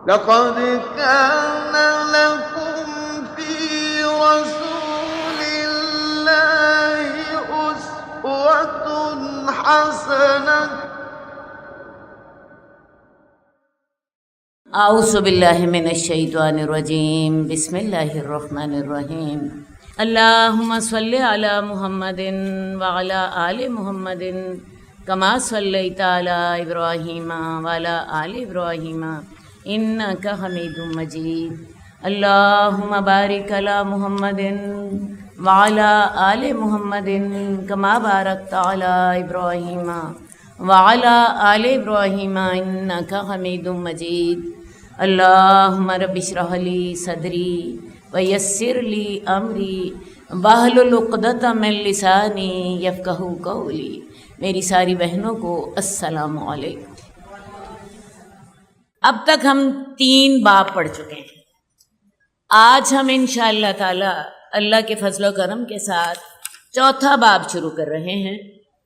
لقد كان لكم في رسول الله أسوة حسنة اعوذ باللہ من الشیطان الرجیم بسم اللہ الرحمن الرحیم اللہم صلی علی محمد وعلی آل محمد کما صلیت علی ابراہیم وعلی آل ابراہیم انک حمید مجید اللہم بارک علی محمد وعلی آل محمد کما بارکت علی ابراہیم وعلی آل ابراہیم انک حمید مجید اللہم رب اشرح لی صدری ویسر لی امری واحلل عقدۃ من لسانی یفقہوا قولی۔ میری ساری بہنوں کو السلام علیکم۔ اب تک ہم 3 باب پڑھ چکے ہیں۔ آج ہم انشاءاللہ تعالی اللہ کے فضل و کرم کے ساتھ 4تھا باب شروع کر رہے ہیں۔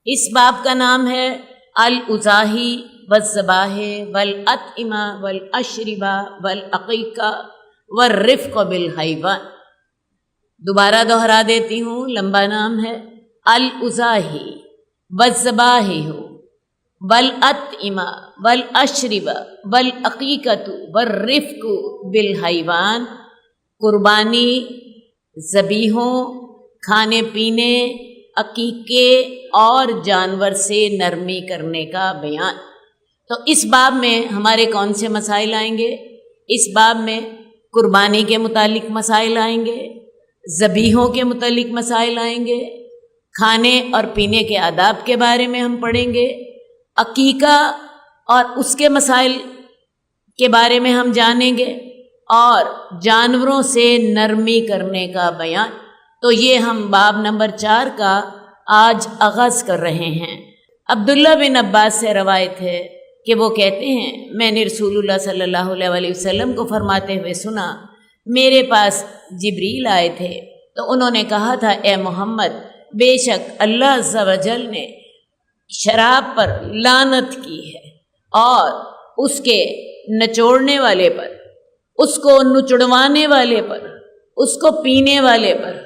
اس باب کا نام ہے الاضاحی والذبائح والاطعمہ والاشربہ والعقیقہ والرفق بالحیوان۔ دوبارہ دہرا دیتی ہوں، لمبا نام ہے الاضاحی والذبائح والاطعمہ والاشربہ والعقیقۃ والرفق بالحیوان۔ قربانی، ذبیحوں، کھانے پینے، عقیقے اور جانور سے نرمی کرنے کا بیان۔ تو اس باب میں ہمارے کون سے مسائل آئیں گے؟ اس باب میں قربانی کے متعلق مسائل آئیں گے، ذبیحوں کے متعلق مسائل آئیں گے، کھانے اور پینے کے آداب کے بارے میں ہم پڑھیں گے، عقیقہ اور اس کے مسائل کے بارے میں ہم جانیں گے، اور جانوروں سے نرمی کرنے کا بیان۔ تو یہ ہم باب نمبر 4 کا آج آغاز کر رہے ہیں۔ عبداللہ بن عباس سے روایت ہے کہ وہ کہتے ہیں، میں نے رسول اللہ صلی اللہ علیہ وسلم کو فرماتے ہوئے سنا، میرے پاس جبریل آئے تھے تو انہوں نے کہا تھا، اے محمد، بے شک اللہ عز و جل نے شراب پر لعنت کی ہے، اور اس کے نچوڑنے والے پر، اس کو نچڑوانے والے پر، اس کو پینے والے پر،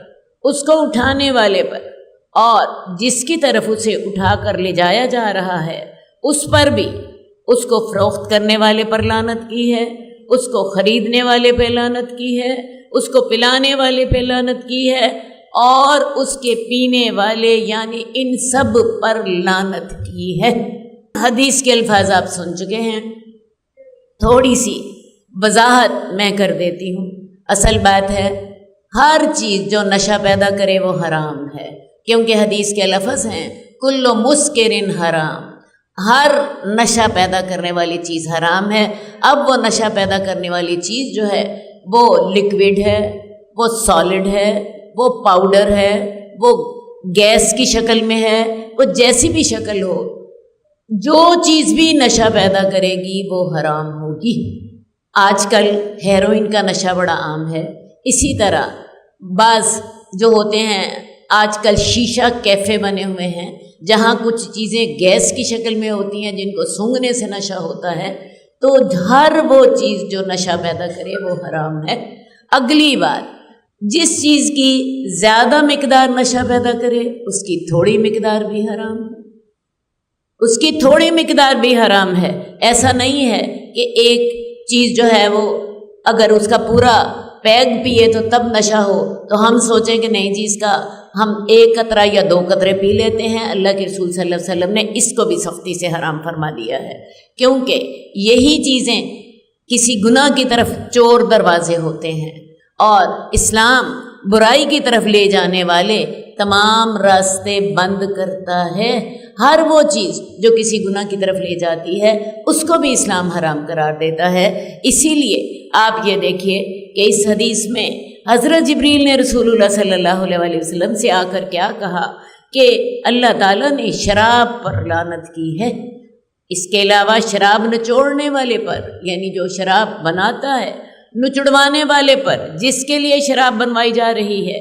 اس کو اٹھانے والے پر، اور جس کی طرف اسے اٹھا کر لے جایا جا رہا ہے اس پر بھی، اس کو فروخت کرنے والے پر لعنت کی ہے، اس کو خریدنے والے پہ لعنت کی ہے، اس کو پلانے والے پہ لعنت کی ہے، اور اس کے پینے والے یعنی ان سب پر لعنت کی ہے۔ حدیث کے الفاظ آپ سن چکے ہیں، تھوڑی سی وضاحت میں کر دیتی ہوں۔ اصل بات ہے، ہر چیز جو نشہ پیدا کرے وہ حرام ہے، کیونکہ حدیث کے لفظ ہیں کل مسکر حرام، ہر نشہ پیدا کرنے والی چیز حرام ہے۔ اب وہ نشہ پیدا کرنے والی چیز جو ہے وہ لیکوڈ ہے، وہ سالڈ ہے، وہ پاؤڈر ہے، وہ گیس کی شکل میں ہے، وہ جیسی بھی شکل ہو، جو چیز بھی نشہ پیدا کرے گی وہ حرام ہوگی۔ آج کل ہیروئن کا نشہ بڑا عام ہے، اسی طرح بعض جو ہوتے ہیں آج کل شیشہ کیفے بنے ہوئے ہیں جہاں کچھ چیزیں گیس کی شکل میں ہوتی ہیں جن کو سونگھنے سے نشہ ہوتا ہے۔ تو ہر وہ چیز جو نشہ پیدا کرے وہ حرام ہے۔ اگلی بات، جس چیز کی زیادہ مقدار نشہ پیدا کرے اس کی تھوڑی مقدار بھی حرام ہے، اس کی تھوڑی مقدار بھی حرام ہے۔ ایسا نہیں ہے کہ ایک چیز جو ہے وہ اگر اس کا پورا پیگ پیے تو تب نشہ ہو تو ہم سوچیں کہ نہیں جی اس کا ہم 1 قطرہ یا 2 قطرے پی لیتے ہیں۔ اللہ کے رسول صلی اللہ علیہ وسلم نے اس کو بھی سختی سے حرام فرما دیا ہے، کیونکہ یہی چیزیں کسی گناہ کی طرف چور دروازے ہوتے ہیں، اور اسلام برائی کی طرف لے جانے والے تمام راستے بند کرتا ہے۔ ہر وہ چیز جو کسی گناہ کی طرف لے جاتی ہے اس کو بھی اسلام حرام قرار دیتا ہے۔ اسی لیے آپ یہ دیکھیے کہ اس حدیث میں حضرت جبریل نے رسول اللہ صلی اللہ علیہ وسلم سے آ کر کیا کہا کہ اللہ تعالیٰ نے شراب پر لعنت کی ہے۔ اس کے علاوہ شراب نچوڑنے والے پر، یعنی جو شراب بناتا ہے، نچڑوانے والے پر، جس کے لیے شراب بنوائی جا رہی ہے،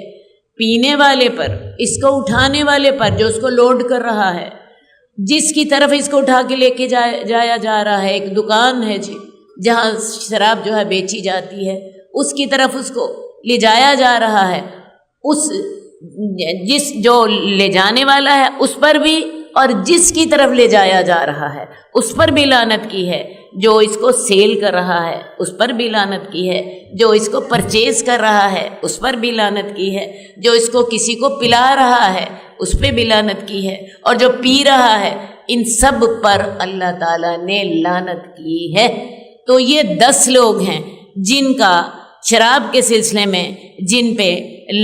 پینے والے پر، اس کو اٹھانے والے پر جو اس کو لوڈ کر رہا ہے، جس کی طرف اس کو اٹھا کے لے کے جایا جا رہا ہے، ایک دکان ہے جی، جہاں شراب جو ہے بیچی جاتی ہے اس کی طرف اس کو لے جایا جا رہا ہے، اس جس جو لے جانے والا ہے اس پر بھی اور جس کی طرف لے جایا جا رہا ہے اس پر بھی لعنت کی ہے، جو اس کو سیل کر رہا ہے اس پر بھی لعنت کی ہے، جو اس کو پرچیز کر رہا ہے اس پر بھی لعنت کی ہے، جو اس کو کسی کو پلا رہا ہے اس پہ بھی لعنت کی ہے، اور جو پی رہا ہے، ان سب پر اللہ تعالیٰ نے لعنت کی ہے۔ تو یہ 10 لوگ ہیں جن کا شراب کے سلسلے میں جن پہ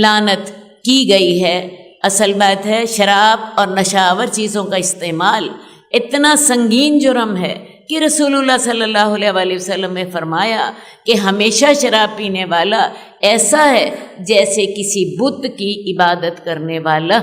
لعنت کی گئی ہے۔ اصل بات ہے شراب اور نشاور چیزوں کا استعمال اتنا سنگین جرم ہے کہ رسول اللہ صلی اللہ علیہ وآلہ وسلم نے فرمایا کہ ہمیشہ شراب پینے والا ایسا ہے جیسے کسی بت کی عبادت کرنے والا۔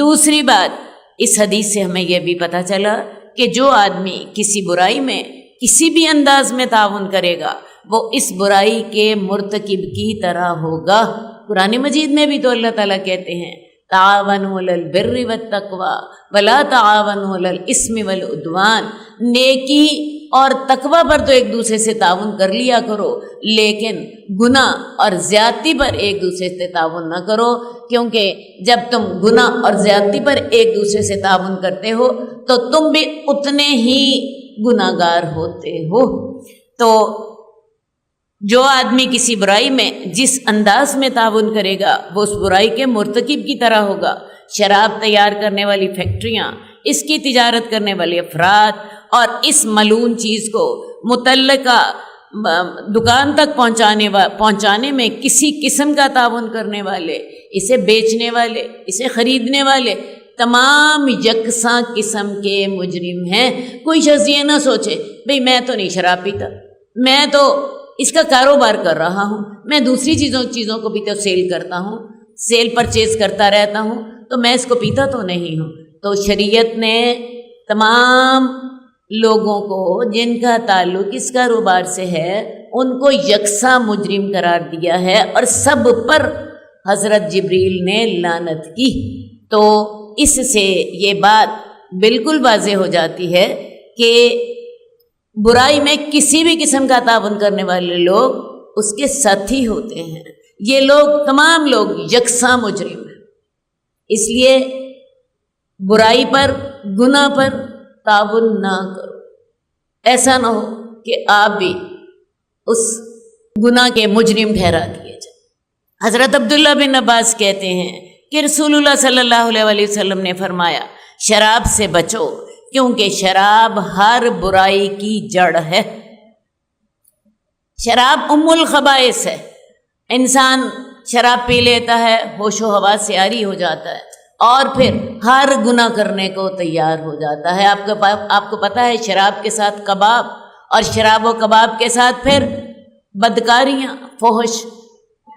دوسری بات، اس حدیث سے ہمیں یہ بھی پتہ چلا کہ جو آدمی کسی برائی میں کسی بھی انداز میں تعاون کرے گا وہ اس برائی کے مرتکب کی طرح ہوگا۔ قرآن مجید میں بھی تو اللہ تعالیٰ کہتے ہیں تعاونوا علی البر والتقوی ولا تعاونوا علی الاثم والعدوان، نیکی اور تقوی پر تو ایک دوسرے سے تعاون کر لیا کرو، لیکن گناہ اور زیادتی پر ایک دوسرے سے تعاون نہ کرو، کیونکہ جب تم گناہ اور زیادتی پر ایک دوسرے سے تعاون کرتے ہو تو تم بھی اتنے ہی گناہ گار ہوتے ہو۔ تو جو آدمی کسی برائی میں جس انداز میں تعاون کرے گا وہ اس برائی کے مرتکب کی طرح ہوگا۔ شراب تیار کرنے والی فیکٹریاں، اس کی تجارت کرنے والے افراد اور اس ملعون چیز کو متعلقہ دکان تک پہنچانے میں کسی قسم کا تعاون کرنے والے، اسے بیچنے والے، اسے خریدنے والے تمام یکساں قسم کے مجرم ہیں۔ کوئی شخص یہ نہ سوچے بھئی میں تو نہیں شراب پیتا، میں تو اس کا کاروبار کر رہا ہوں، میں دوسری چیزوں کو بھی تو سیل کرتا ہوں، سیل پرچیز کرتا رہتا ہوں، تو میں اس کو پیتا تو نہیں ہوں۔ تو شریعت نے تمام لوگوں کو جن کا تعلق اس کاروبار سے ہے ان کو یکساں مجرم قرار دیا ہے، اور سب پر حضرت جبریل نے لعنت کی۔ تو اس سے یہ بات بالکل واضح ہو جاتی ہے کہ برائی میں کسی بھی قسم کا تعاون کرنے والے لوگ اس کے ساتھی ہوتے ہیں۔ یہ لوگ تمام لوگ یکساں مجرم ہیں، اس لیے برائی پر، گناہ پر تعاون نہ کرو۔ ایسا نہ ہو کہ آپ بھی اس گناہ کے مجرم ٹھہرا دیے جائیں۔ حضرت عبداللہ بن عباس کہتے ہیں کہ رسول اللہ صلی اللہ علیہ وآلہ وسلم نے فرمایا شراب سے بچو کیونکہ شراب ہر برائی کی جڑ ہے۔ شراب ام الخبائث ہے۔ انسان شراب پی لیتا ہے، ہوش و حواس سے عاری ہو جاتا ہے اور پھر ہر گناہ کرنے کو تیار ہو جاتا ہے۔ آپ کو پتہ ہے شراب کے ساتھ کباب، اور شراب و کباب کے ساتھ پھر بدکاریاں، فحش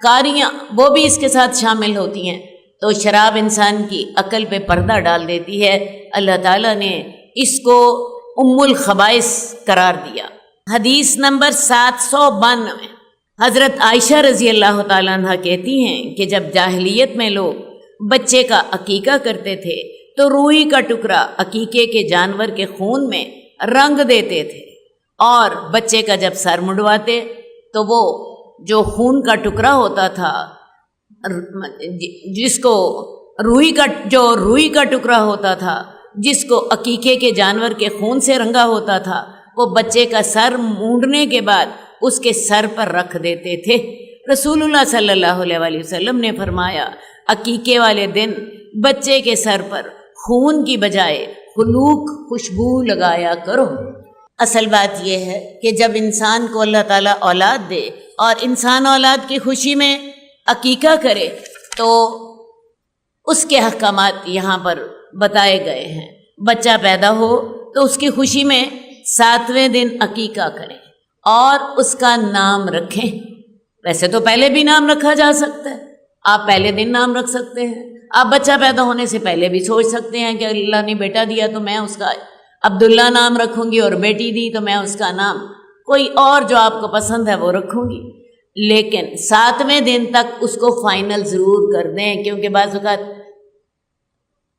کاریاں، وہ بھی اس کے ساتھ شامل ہوتی ہیں۔ تو شراب انسان کی عقل پہ پردہ ڈال دیتی ہے۔ اللہ تعالیٰ نے اس کو ام الخبائث قرار دیا۔ حدیث نمبر 792، حضرت عائشہ رضی اللہ تعالیٰ عنہ کہتی ہیں کہ جب جاہلیت میں لوگ بچے کا عقیقہ کرتے تھے تو روئی کا ٹکڑا عقیقے کے جانور کے خون میں رنگ دیتے تھے، اور بچے کا جب سر منڈواتے تو وہ جو خون کا ٹکڑا ہوتا تھا، جس کو روئی کا ٹکڑا ہوتا تھا، جس کو عقیقے کے جانور کے خون سے رنگا ہوتا تھا، وہ بچے کا سر مونڈنے کے بعد اس کے سر پر رکھ دیتے تھے۔ رسول اللہ صلی اللہ علیہ وآلہ وسلم نے فرمایا عقیقے والے دن بچے کے سر پر خون کی بجائے خلوق خوشبو لگایا کرو۔ اصل بات یہ ہے کہ جب انسان کو اللہ تعالیٰ اولاد دے اور انسان اولاد کی خوشی میں عقیقہ کرے تو اس کے احکامات یہاں پر بتائے گئے ہیں۔ بچہ پیدا ہو تو اس کی خوشی میں 7ویں دن عقیقہ کریں اور اس کا نام رکھیں۔ ویسے تو پہلے بھی نام رکھا جا سکتا ہے، آپ پہلے دن نام رکھ سکتے ہیں، آپ بچہ پیدا ہونے سے پہلے بھی سوچ سکتے ہیں کہ اللہ نے بیٹا دیا تو میں اس کا عبداللہ نام رکھوں گی، اور بیٹی دی تو میں اس کا نام کوئی اور جو آپ کو پسند ہے وہ رکھوں گی۔ لیکن 7ویں دن تک اس کو فائنل ضرور کر دیں، کیونکہ بعض اوقات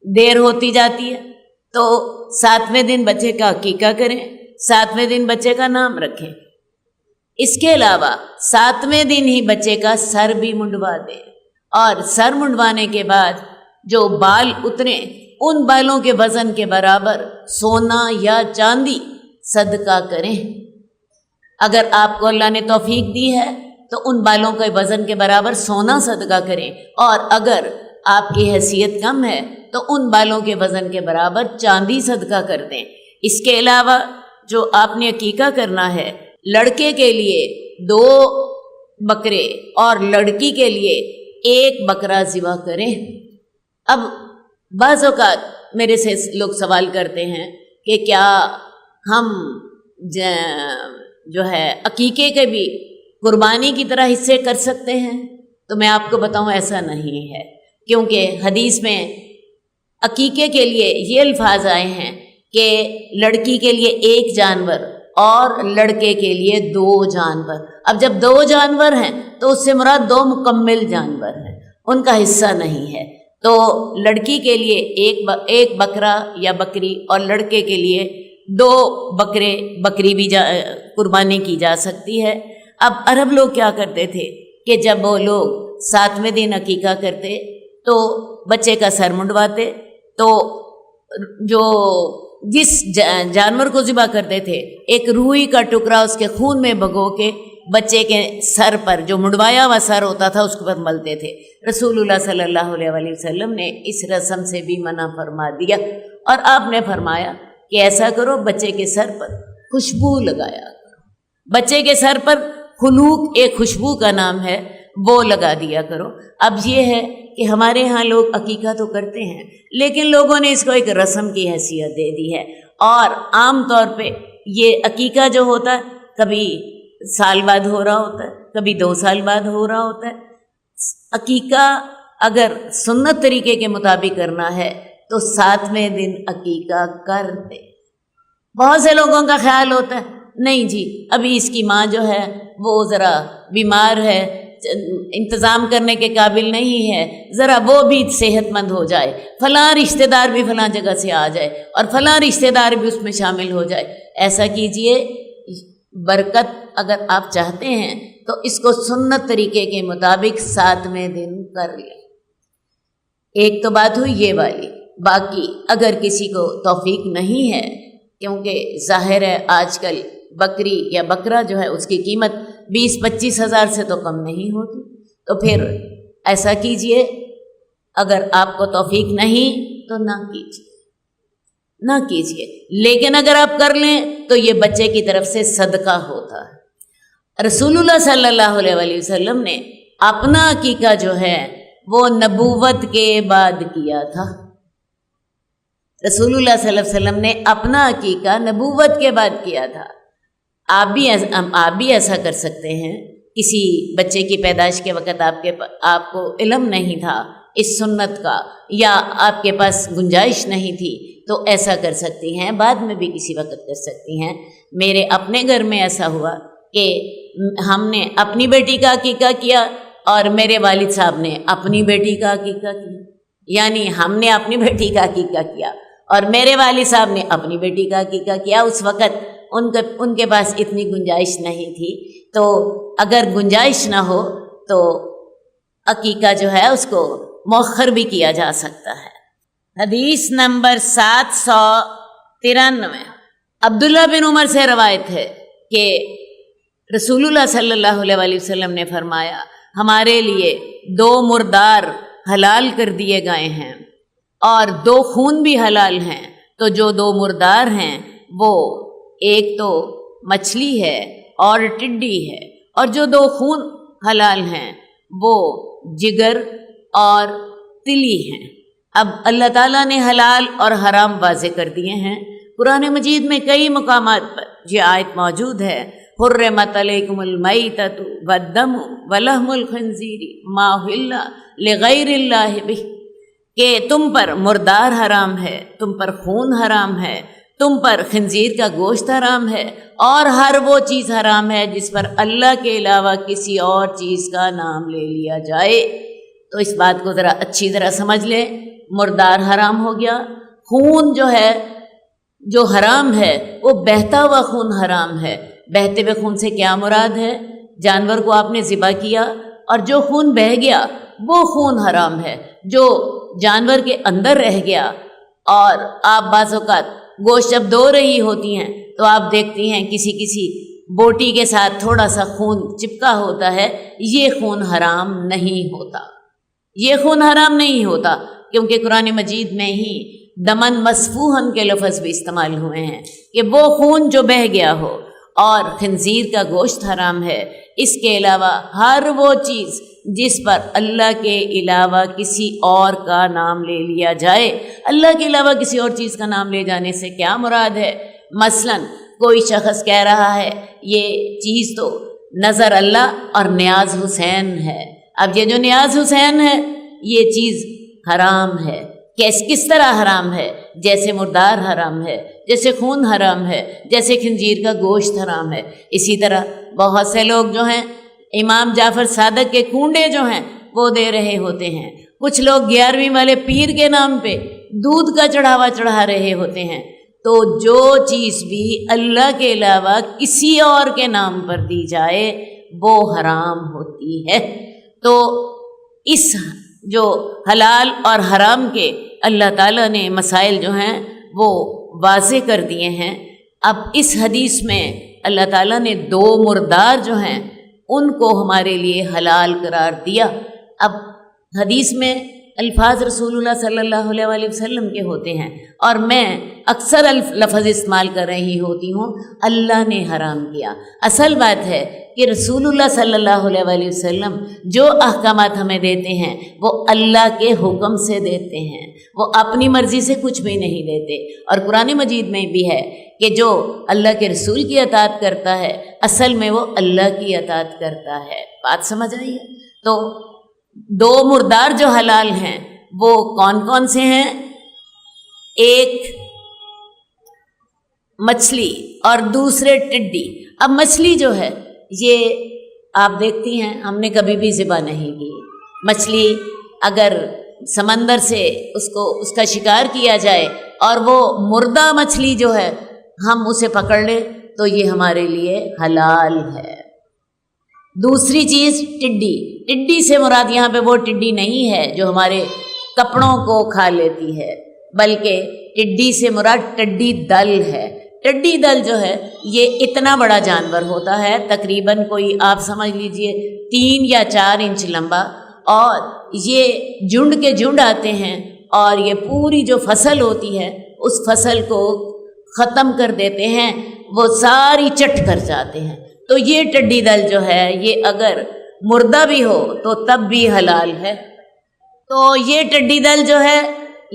دیر ہوتی جاتی ہے۔ تو 7ویں دن بچے کا عقیقہ کریں، 7ویں دن بچے کا نام رکھیں۔ اس کے علاوہ 7ویں دن ہی بچے کا سر بھی منڈوا دیں، اور سر منڈوانے کے بعد جو بال اتریں ان بالوں کے وزن کے برابر سونا یا چاندی صدقہ کریں۔ اگر آپ کو اللہ نے توفیق دی ہے تو ان بالوں کے وزن کے برابر سونا صدقہ کریں، اور اگر آپ کی حیثیت کم ہے تو ان بالوں کے وزن کے برابر چاندی صدقہ کر دیں۔ اس کے علاوہ جو آپ نے عقیقہ کرنا ہے، لڑکے کے لیے 2 بکرے اور لڑکی کے لیے 1 بکرا ذبح کریں۔ اب بعض اوقات میرے سے لوگ سوال کرتے ہیں کہ کیا ہم جو ہے عقیقے کے بھی قربانی کی طرح حصے کر سکتے ہیں؟ تو میں آپ کو بتاؤں ایسا نہیں ہے، کیونکہ حدیث میں عقیقے کے لیے یہ الفاظ آئے ہیں کہ لڑکی کے لیے 1 جانور اور لڑکے کے لیے 2 جانور۔ اب جب 2 جانور ہیں تو اس سے مراد 2 مکمل جانور ہیں، ان کا حصہ نہیں ہے۔ تو لڑکی کے لیے 1 بکرا یا بکری اور لڑکے کے لیے 2 بکرے بکری بھی قربانی کی جا سکتی ہے۔ اب عرب لوگ کیا کرتے تھے کہ جب وہ لوگ 7ویں دن عقیقہ کرتے تو بچے کا سر منڈواتے، تو جو جس جانور کو ذبح کرتے تھے ایک روئی کا ٹکڑا اس کے خون میں بھگو کے بچے کے سر پر، جو منڈوایا ہوا سر ہوتا تھا، اس پر ملتے تھے۔ رسول اللہ صلی اللہ علیہ وآلہ وسلم نے اس رسم سے بھی منع فرما دیا، اور آپ نے فرمایا کہ ایسا کرو، بچے کے سر پر خوشبو لگایا کرو۔ بچے کے سر پر خلوق ایک خوشبو کا نام ہے، وہ لگا دیا کرو۔ اب یہ ہے کہ ہمارے ہاں لوگ عقیقہ تو کرتے ہیں، لیکن لوگوں نے اس کو ایک رسم کی حیثیت دے دی ہے، اور عام طور پہ یہ عقیقہ جو ہوتا ہے کبھی سال بعد ہو رہا ہوتا ہے، کبھی 2 سال بعد ہو رہا ہوتا ہے۔ عقیقہ اگر سنت طریقے کے مطابق کرنا ہے تو 7ویں دن عقیقہ کر دے۔ بہت سے لوگوں کا خیال ہوتا ہے نہیں جی ابھی اس کی ماں جو ہے وہ ذرا بیمار ہے، انتظام کرنے کے قابل نہیں ہے، ذرا وہ بھی صحت مند ہو جائے، فلاں رشتہ دار بھی فلاں جگہ سے آ جائے اور فلاں رشتہ دار بھی اس میں شامل ہو جائے۔ ایسا کیجئے، برکت اگر آپ چاہتے ہیں تو اس کو سنت طریقے کے مطابق 7ویں دن کر لیں۔ ایک تو بات ہوئی یہ والی، باقی اگر کسی کو توفیق نہیں ہے، کیونکہ ظاہر ہے آج کل بکری یا بکرا جو ہے اس کی قیمت 20-25 ہزار سے تو کم نہیں ہوتی، تو پھر ایسا کیجئے، اگر آپ کو توفیق نہیں تو نہ کیجئے، لیکن اگر آپ کر لیں تو یہ بچے کی طرف سے صدقہ ہوتا ہے۔ رسول اللہ صلی اللہ علیہ وآلہ وسلم نے اپنا عقیقہ جو ہے وہ نبوت کے بعد کیا تھا۔ رسول اللہ صلی اللہ علیہ وسلم نے اپنا عقیقہ نبوت کے بعد کیا تھا۔ آپ بھی ایسا کر سکتے ہیں۔ کسی بچے کی پیدائش کے وقت آپ کو علم نہیں تھا اس سنت کا، یا آپ کے پاس گنجائش نہیں تھی، تو ایسا کر سکتی ہیں، بعد میں بھی کسی وقت کر سکتی ہیں۔ میرے اپنے گھر میں ایسا ہوا کہ ہم نے اپنی بیٹی کا عقیقہ کیا اور میرے والد صاحب نے اپنی بیٹی کا عقیقہ کیا، یعنی ہم نے اپنی بیٹی کا عقیقہ کیا اور میرے والد صاحب نے اپنی بیٹی کا عقیقہ کیا۔ اس وقت ان کے پاس اتنی گنجائش نہیں تھی، تو اگر گنجائش نہ ہو تو عقیقہ جو ہے اس کو مؤخر بھی کیا جا سکتا ہے۔ حدیث نمبر 793، عبداللہ بن عمر سے روایت ہے کہ رسول اللہ صلی اللہ علیہ وآلہ وسلم نے فرمایا، ہمارے لیے 2 مردار حلال کر دیے گئے ہیں اور 2 خون بھی حلال ہیں۔ تو جو 2 مردار ہیں وہ ایک تو مچھلی ہے اور ٹڈی ہے، اور جو 2 خون حلال ہیں وہ جگر اور تلی ہیں۔ اب اللہ تعالیٰ نے حلال اور حرام واضح کر دیے ہیں۔ قرآن مجید میں کئی مقامات پر یہ آیت موجود ہے، حرمت علیکم المیتۃ والدم ولحم الخنزیر ما اہل لغیر اللہ بہ، کہ تم پر مردار حرام ہے، تم پر خون حرام ہے، تم پر خنزیر کا گوشت حرام ہے، اور ہر وہ چیز حرام ہے جس پر اللہ کے علاوہ کسی اور چیز کا نام لے لیا جائے۔ تو اس بات کو ذرا اچھی طرح سمجھ لیں، مردار حرام ہو گیا، خون جو ہے جو حرام ہے وہ بہتا ہوا خون حرام ہے، بہتے ہوئے خون سے کیا مراد ہے؟ جانور کو آپ نے ذبح کیا اور جو خون بہہ گیا وہ خون حرام ہے، جو جانور کے اندر رہ گیا، اور آپ بعض اوقات گوشت جب دھو رہی ہوتی ہیں تو آپ دیکھتی ہیں کسی بوٹی کے ساتھ تھوڑا سا خون چپکا ہوتا ہے، یہ خون حرام نہیں ہوتا، یہ خون حرام نہیں ہوتا، کیونکہ قرآن مجید میں ہی دمن مسفوحن کے لفظ بھی استعمال ہوئے ہیں کہ وہ خون جو بہہ گیا ہو، اور خنزیر کا گوشت حرام ہے۔ اس کے علاوہ ہر وہ چیز جس پر اللہ کے علاوہ کسی اور کا نام لے لیا جائے، اللہ کے علاوہ کسی اور چیز کا نام لے جانے سے کیا مراد ہے؟ مثلا کوئی شخص کہہ رہا ہے یہ چیز تو نظر اللہ اور نیاز حسین ہے، اب یہ جو نیاز حسین ہے یہ چیز حرام ہے۔ کس طرح حرام ہے؟ جیسے مردار حرام ہے، جیسے خون حرام ہے، جیسے خنزیر کا گوشت حرام ہے۔ اسی طرح بہت سے لوگ جو ہیں امام جعفر صادق کے کنڈے جو ہیں وہ دے رہے ہوتے ہیں، کچھ لوگ 11ویں والے پیر کے نام پہ دودھ کا چڑھاوا چڑھا رہے ہوتے ہیں۔ تو جو چیز بھی اللہ کے علاوہ کسی اور کے نام پر دی جائے وہ حرام ہوتی ہے۔ تو اس جو حلال اور حرام کے اللہ تعالیٰ نے مسائل جو ہیں وہ واضح کر دیے ہیں۔ اب اس حدیث میں اللہ تعالیٰ نے 2 مردار جو ہیں ان کو ہمارے لیے حلال قرار دیا۔ اب حدیث میں الفاظ رسول اللہ صلی اللہ علیہ وآلہ وسلم کے ہوتے ہیں، اور میں اکثر لفظ استعمال کر رہی ہوتی ہوں اللہ نے حرام کیا۔ اصل بات ہے کہ رسول اللہ صلی اللہ علیہ وآلہ وسلم جو احکامات ہمیں دیتے ہیں وہ اللہ کے حکم سے دیتے ہیں، وہ اپنی مرضی سے کچھ بھی نہیں دیتے۔ اور قرآن مجید میں بھی ہے کہ جو اللہ کے رسول کی اطاعت کرتا ہے اصل میں وہ اللہ کی اطاعت کرتا ہے۔ بات سمجھ آئی ہے؟ تو 2 مردار جو حلال ہیں وہ کون کون سے ہیں؟ ایک مچھلی اور دوسرے ٹڈی۔ اب مچھلی جو ہے یہ آپ دیکھتی ہیں ہم نے کبھی بھی ذبح نہیں کی۔ مچھلی اگر سمندر سے اس کا شکار کیا جائے اور وہ مردہ مچھلی جو ہے ہم اسے پکڑ لیں تو یہ ہمارے لیے حلال ہے۔ دوسری چیز ٹڈی۔ ٹڈی سے مراد یہاں پہ وہ ٹڈی نہیں ہے جو ہمارے کپڑوں کو کھا لیتی ہے، بلکہ ٹڈی سے مراد ٹڈی دل ہے۔ ٹڈی دل جو ہے یہ اتنا بڑا جانور ہوتا ہے، تقریباً کوئی آپ سمجھ لیجئے 3 یا 4 انچ لمبا، اور یہ جھنڈ کے جھنڈ آتے ہیں اور یہ پوری جو فصل ہوتی ہے اس فصل کو ختم کر دیتے ہیں، وہ ساری چٹ کر جاتے ہیں۔ تو یہ ٹڈی دل جو ہے یہ اگر مردہ بھی ہو تو تب بھی حلال ہے۔ تو یہ ٹڈی دل جو ہے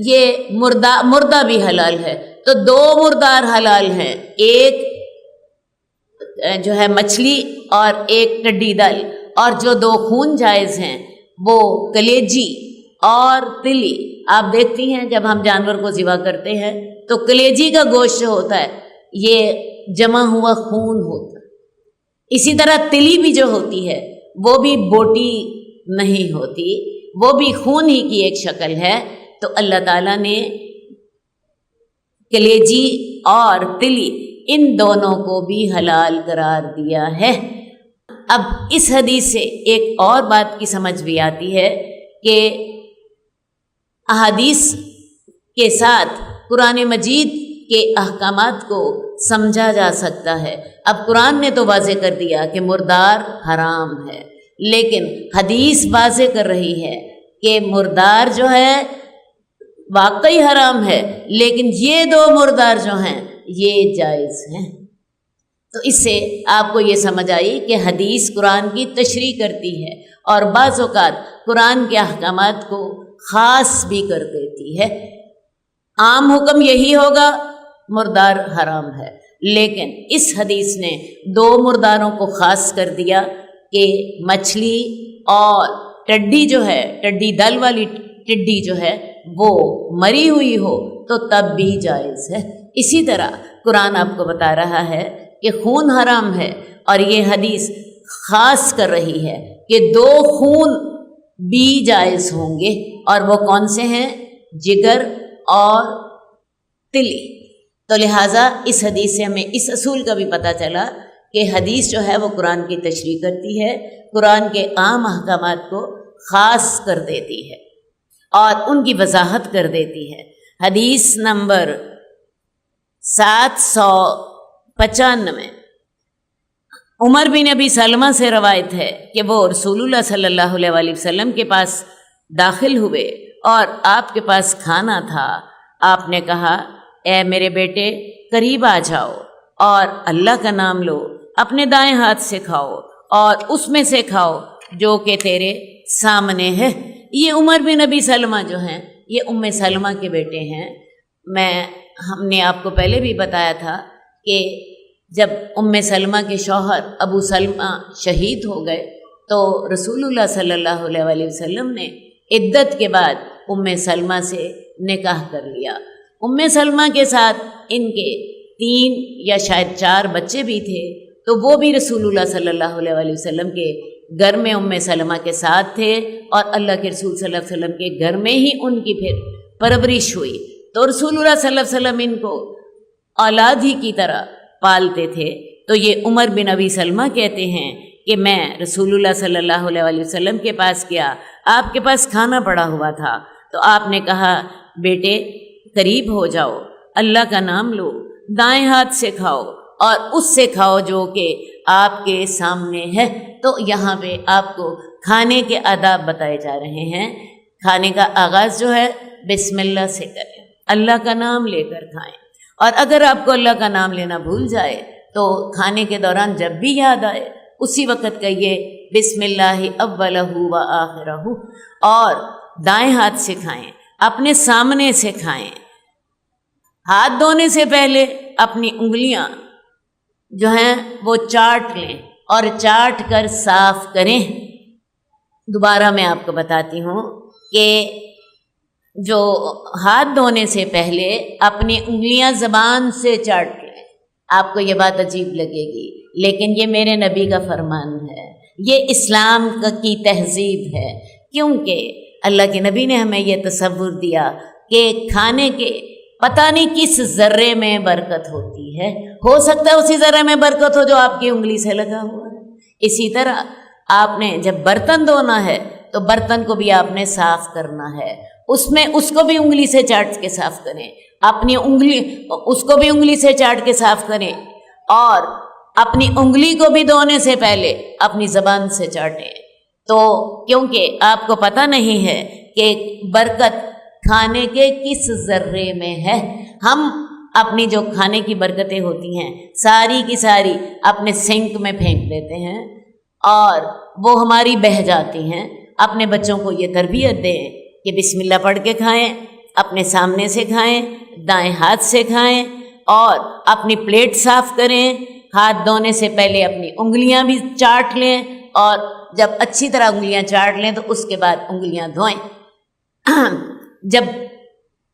یہ مردہ بھی حلال ہے۔ تو 2 مردار حلال ہیں، ایک جو ہے مچھلی اور ایک ٹڈی دل، اور جو 2 خون جائز ہیں وہ کلیجی اور تلی۔ آپ دیکھتی ہیں جب ہم جانور کو ذبح کرتے ہیں تو کلیجی کا گوشت جو ہوتا ہے یہ جمع ہوا خون ہوتا ہے، اسی طرح تلی بھی جو ہوتی ہے وہ بھی بوٹی نہیں ہوتی، وہ بھی خون ہی کی ایک شکل ہے۔ تو اللہ تعالیٰ نے کلیجی اور تلی ان دونوں کو بھی حلال قرار دیا ہے۔ اب اس حدیث سے ایک اور بات کی سمجھ بھی آتی ہے کہ احادیث کے ساتھ قرآن مجید کے احکامات کو سمجھا جا سکتا ہے۔ اب قرآن نے تو واضح کر دیا کہ مردار حرام ہے، لیکن حدیث واضح کر رہی ہے کہ مردار جو ہے واقعی حرام ہے، لیکن یہ 2 مردار جو ہیں یہ جائز ہیں۔ تو اس سے آپ کو یہ سمجھ آئی کہ حدیث قرآن کی تشریح کرتی ہے اور بعض اوقات قرآن کے احکامات کو خاص بھی کر دیتی ہے۔ عام حکم یہی ہوگا مردار حرام ہے، لیکن اس حدیث نے 2 مرداروں کو خاص کر دیا کہ مچھلی اور ٹڈی جو ہے، ٹڈی دل والی ٹڈی جو ہے وہ مری ہوئی ہو تو تب بھی جائز ہے۔ اسی طرح قرآن آپ کو بتا رہا ہے کہ خون حرام ہے، اور یہ حدیث خاص کر رہی ہے کہ 2 خون بھی جائز ہوں گے، اور وہ کون سے ہیں؟ جگر اور تلی۔ تو لہٰذا اس حدیث سے ہمیں اس اصول کا بھی پتہ چلا کہ حدیث جو ہے وہ قرآن کی تشریح کرتی ہے، قرآن کے عام احکامات کو خاص کر دیتی ہے اور ان کی وضاحت کر دیتی ہے۔ حدیث نمبر 795 عمر بن ابی سلمہ سے روایت ہے کہ وہ رسول اللہ صلی اللہ علیہ وسلم کے پاس داخل ہوئے اور آپ کے پاس کھانا تھا۔ آپ نے کہا، اے میرے بیٹے قریب آ جاؤ اور اللہ کا نام لو، اپنے دائیں ہاتھ سے کھاؤ اور اس میں سے کھاؤ جو کہ تیرے سامنے ہے۔ یہ عمر بن ابی سلمہ جو ہیں یہ ام سلمہ کے بیٹے ہیں۔ ہم نے آپ کو پہلے بھی بتایا تھا کہ جب ام سلمہ کے شوہر ابو سلمہ شہید ہو گئے تو رسول اللہ صلی اللہ علیہ وسلم نے عدت کے بعد ام سلمہ سے نکاح کر لیا۔ ام سلمہ کے ساتھ ان کے 3 یا شاید 4 بچے بھی تھے، تو وہ بھی رسول اللہ صلی اللہ علیہ وسلم کے گھر میں ام سلمہ کے ساتھ تھے اور اللہ کے رسول صلی اللہ علیہ وسلم کے گھر میں ہی ان کی پھر پرورش ہوئی۔ تو رسول اللہ صلی اللہ علیہ وسلم ان کو اولاد ہی کی طرح پالتے تھے۔ تو یہ عمر بن ابی سلمہ کہتے ہیں کہ میں رسول اللہ صلی اللہ علیہ وسلم کے پاس گیا، آپ کے پاس کھانا پڑا ہوا تھا، تو آپ نے کہا، بیٹے قریب ہو جاؤ، اللہ کا نام لو، دائیں ہاتھ سے کھاؤ اور اس سے کھاؤ جو کہ آپ کے سامنے ہے۔ تو یہاں پہ آپ کو کھانے کے آداب بتائے جا رہے ہیں۔ کھانے کا آغاز جو ہے بسم اللہ سے کریں، اللہ کا نام لے کر کھائیں، اور اگر آپ کو اللہ کا نام لینا بھول جائے تو کھانے کے دوران جب بھی یاد آئے اسی وقت کہیے بسم اللہ اولہ و آخرہ، اور دائیں ہاتھ سے کھائیں، اپنے سامنے سے کھائیں۔ ہاتھ دھونے سے پہلے اپنی انگلیاں جو ہیں وہ چاٹ لیں اور چاٹ کر صاف کریں۔ دوبارہ میں آپ کو بتاتی ہوں کہ جو ہاتھ دھونے سے پہلے اپنی انگلیاں زبان سے چاٹ لیں۔ آپ کو یہ بات عجیب لگے گی، لیکن یہ میرے نبی کا فرمان ہے، یہ اسلام کی تہذیب ہے، کیونکہ اللہ کے نبی نے ہمیں یہ تصور دیا کہ کھانے کے پتہ نہیں کس ذرے میں برکت ہوتی ہے، ہو سکتا ہے اسی ذرے میں برکت ہو جو آپ کی انگلی سے لگا ہوا ہے۔ اسی طرح آپ نے جب برتن دھونا ہے تو برتن کو بھی آپ نے صاف کرنا ہے، اس کو بھی انگلی سے چاٹ کے صاف کریں، اپنی انگلی اس کو بھی انگلی سے چاٹ کے صاف کریں، اور اپنی انگلی کو بھی دھونے سے پہلے اپنی زبان سے چاٹیں۔ تو کیونکہ آپ کو پتہ نہیں ہے کہ برکت کھانے کے کس ذرے میں ہے، ہم اپنی جو کھانے کی برکتیں ہوتی ہیں ساری کی ساری اپنے سنک میں پھینک دیتے ہیں اور وہ ہماری بہہ جاتی ہیں۔ اپنے بچوں کو یہ تربیت دیں کہ بسم اللہ پڑھ کے کھائیں، اپنے سامنے سے کھائیں، دائیں ہاتھ سے کھائیں، اور اپنی پلیٹ صاف کریں۔ ہاتھ دھونے سے پہلے اپنی انگلیاں بھی چاٹ لیں، اور جب اچھی طرح انگلیاں چاٹ لیں تو اس کے بعد انگلیاں دھوئیں۔ جب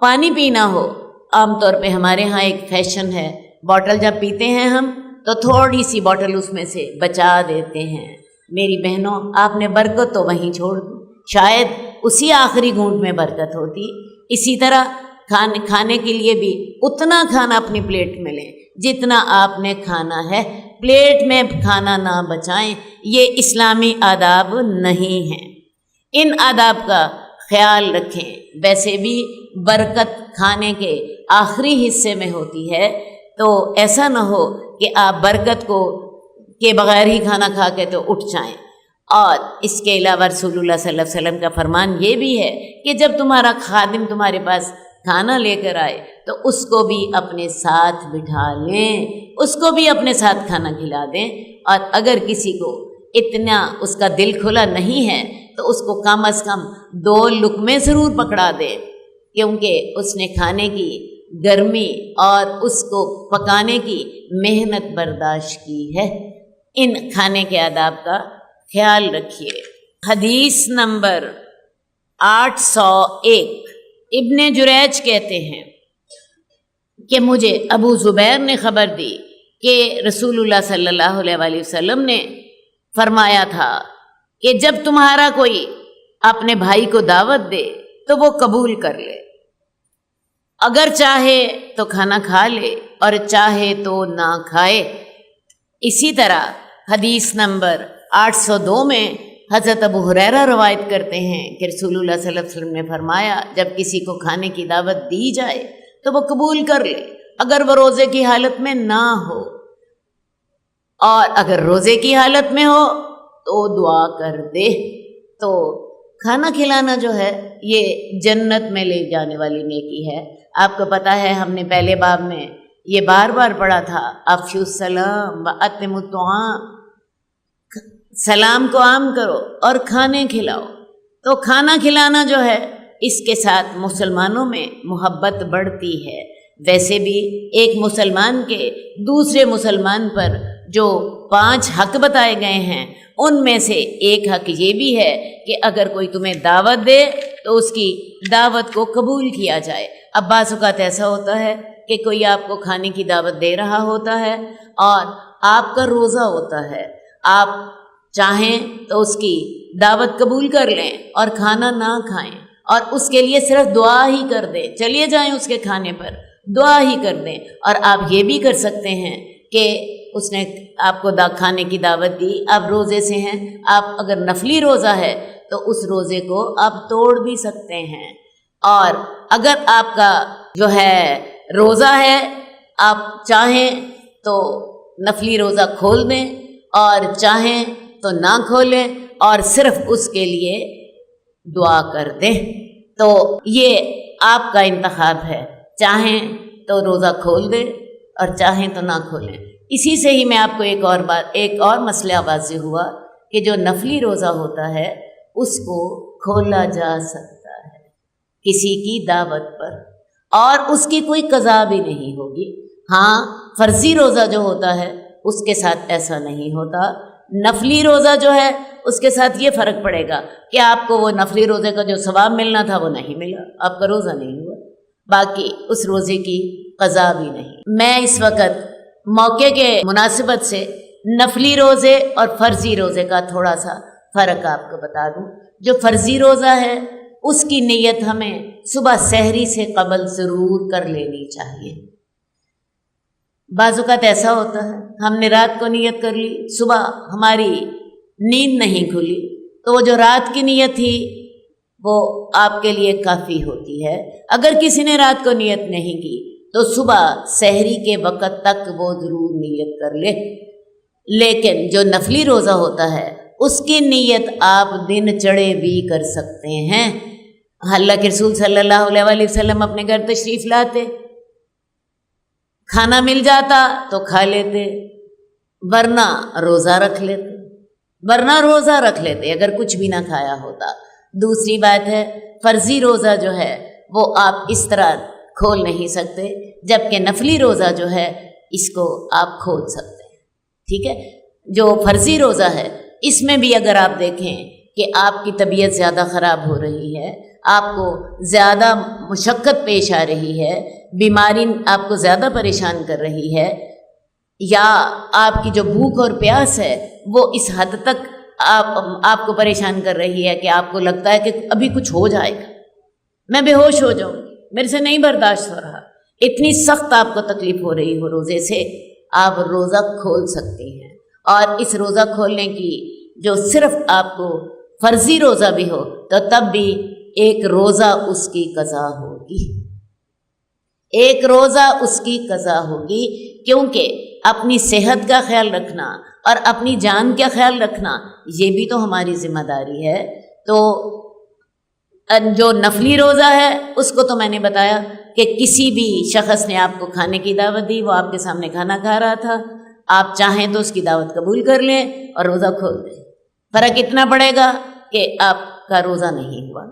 پانی پینا ہو، عام طور پہ ہمارے ہاں ایک فیشن ہے، بوٹل جب پیتے ہیں ہم تو تھوڑی سی بوٹل اس میں سے بچا دیتے ہیں۔ میری بہنوں، آپ نے برکت تو وہیں چھوڑ دی، شاید اسی آخری گھونٹ میں برکت ہوتی۔ اسی طرح کھانے کے لیے بھی اتنا کھانا اپنی پلیٹ میں لیں جتنا آپ نے کھانا ہے، پلیٹ میں کھانا نہ بچائیں، یہ اسلامی آداب نہیں ہیں۔ ان آداب کا خیال رکھیں۔ ویسے بھی برکت کھانے کے آخری حصے میں ہوتی ہے، تو ایسا نہ ہو کہ آپ برکت کو کے بغیر ہی کھانا کھا کے تو اٹھ جائیں۔ اور اس کے علاوہ رسول اللہ صلی اللہ علیہ وسلم کا فرمان یہ بھی ہے کہ جب تمہارا خادم تمہارے پاس کھانا لے کر آئے تو اس کو بھی اپنے ساتھ بٹھا لیں، اس کو بھی اپنے ساتھ کھانا کھلا دیں، اور اگر کسی کو اتنا اس کا دل کھلا نہیں ہے تو اس کو کم از کم 2 لقمے ضرور پکڑا دیں، کیونکہ اس نے کھانے کی گرمی اور اس کو پکانے کی محنت برداشت کی ہے۔ ان کھانے کے آداب کا خیال رکھیے۔ حدیث نمبر 801 ابن جریج کہتے ہیں کہ مجھے ابو زبیر نے خبر دی کہ رسول اللہ صلی اللہ علیہ وسلم نے فرمایا تھا کہ جب تمہارا کوئی اپنے بھائی کو دعوت دے تو وہ قبول کر لے، اگر چاہے تو کھانا کھا لے اور چاہے تو نہ کھائے۔ اسی طرح حدیث نمبر 802 میں حضرت ابو ہریرہ روایت کرتے ہیں کہ رسول اللہ صلی اللہ علیہ وسلم نے فرمایا جب کسی کو کھانے کی دعوت دی جائے تو وہ قبول کر لے اگر وہ روزے کی حالت میں نہ ہو، اور اگر روزے کی حالت میں ہو تو دعا کر دے۔ تو کھانا کھلانا جو ہے یہ جنت میں لے جانے والی نیکی ہے۔ آپ کو پتہ ہے ہم نے پہلے باب میں یہ بار بار پڑھا تھا، افشوا السلام واتموا الطعام، سلام کو عام کرو اور کھانے کھلاؤ۔ تو کھانا کھلانا جو ہے اس کے ساتھ مسلمانوں میں محبت بڑھتی ہے۔ ویسے بھی ایک مسلمان کے دوسرے مسلمان پر جو 5 حق بتائے گئے ہیں ان میں سے ایک حق یہ بھی ہے کہ اگر کوئی تمہیں دعوت دے تو اس کی دعوت کو قبول کیا جائے۔ اب بعض اوقات ایسا ہوتا ہے کہ کوئی آپ کو کھانے کی دعوت دے رہا ہوتا ہے اور آپ کا روزہ ہوتا ہے، آپ چاہیں تو اس کی دعوت قبول کر لیں اور کھانا نہ کھائیں اور اس کے لیے صرف دعا ہی کر دیں، چلیے جائیں اس کے کھانے پر دعا ہی کر دیں۔ اور آپ یہ بھی کر سکتے ہیں کہ اس نے آپ کو کھانے کی دعوت دی، آپ روزے سے ہیں، آپ اگر نفلی روزہ ہے تو اس روزے کو آپ توڑ بھی سکتے ہیں، اور اگر آپ کا جو ہے روزہ ہے آپ چاہیں تو نفلی روزہ کھول دیں اور چاہیں تو نہ کھولیں اور صرف اس کے لیے دعا کر دیں۔ تو یہ آپ کا انتخاب ہے، چاہیں تو روزہ کھول دیں اور چاہیں تو نہ کھولیں۔ اسی سے ہی میں آپ کو ایک اور مسئلہ واضح ہوا کہ جو نفلی روزہ ہوتا ہے اس کو کھولا جا سکتا ہے کسی کی دعوت پر، اور اس کی کوئی قضا بھی نہیں ہوگی۔ ہاں فرضی روزہ جو ہوتا ہے اس کے ساتھ ایسا نہیں ہوتا، نفلی روزہ جو ہے اس کے ساتھ یہ فرق پڑے گا کہ آپ کو وہ نفلی روزے کا جو ثواب ملنا تھا وہ نہیں ملا، آپ کا روزہ نہیں ہوا، باقی اس روزے کی قضا بھی نہیں۔ میں اس وقت موقع کے مناسبت سے نفلی روزے اور فرضی روزے کا تھوڑا سا فرق آپ کو بتا دوں۔ جو فرضی روزہ ہے اس کی نیت ہمیں صبح سحری سے قبل ضرور کر لینی چاہیے۔ بعض اوقات ایسا ہوتا ہے ہم نے رات کو نیت کر لی، صبح ہماری نیند نہیں کھلی، تو وہ جو رات کی نیت تھی وہ آپ کے لیے کافی ہوتی ہے۔ اگر کسی نے رات کو نیت نہیں کی تو صبح سحری کے وقت تک وہ ضرور نیت کر لے۔ لیکن جو نفلی روزہ ہوتا ہے اس کی نیت آپ دن چڑھے بھی کر سکتے ہیں۔ اللہ کے رسول صلی اللہ علیہ وسلم اپنے گھر تشریف لاتے، کھانا مل جاتا تو کھا لیتے، ورنہ روزہ رکھ لیتے اگر کچھ بھی نہ کھایا ہوتا۔ دوسری بات ہے فرضی روزہ جو ہے وہ آپ اس طرح کھول نہیں سکتے، جبکہ نفلی روزہ جو ہے اس کو آپ کھول سکتے ہیں۔ ٹھیک ہے، جو فرضی روزہ ہے اس میں بھی اگر آپ دیکھیں کہ آپ کی طبیعت زیادہ خراب ہو رہی ہے، آپ کو زیادہ مشقت پیش آ رہی ہے، بیماری آپ کو زیادہ پریشان کر رہی ہے، یا آپ کی جو بھوک اور پیاس ہے وہ اس حد تک آپ کو پریشان کر رہی ہے کہ آپ کو لگتا ہے کہ ابھی کچھ ہو جائے گا، میں بے ہوش ہو جاؤں گی، میرے سے نہیں برداشت ہو رہا، اتنی سخت آپ کو تکلیف ہو رہی ہو روزے سے، آپ روزہ کھول سکتے ہیں۔ اور اس روزہ کھولنے کی جو صرف آپ کو فرضی روزہ بھی ہو تو تب بھی ایک روزہ اس کی قضا ہوگی، کیونکہ اپنی صحت کا خیال رکھنا اور اپنی جان کا خیال رکھنا یہ بھی تو ہماری ذمہ داری ہے۔ تو جو نفلی روزہ ہے اس کو تو میں نے بتایا کہ کسی بھی شخص نے آپ کو کھانے کی دعوت دی، وہ آپ کے سامنے کھانا کھا رہا تھا، آپ چاہیں تو اس کی دعوت قبول کر لیں اور روزہ کھول دیں، فرق اتنا پڑے گا کہ آپ کا روزہ نہیں ہوا،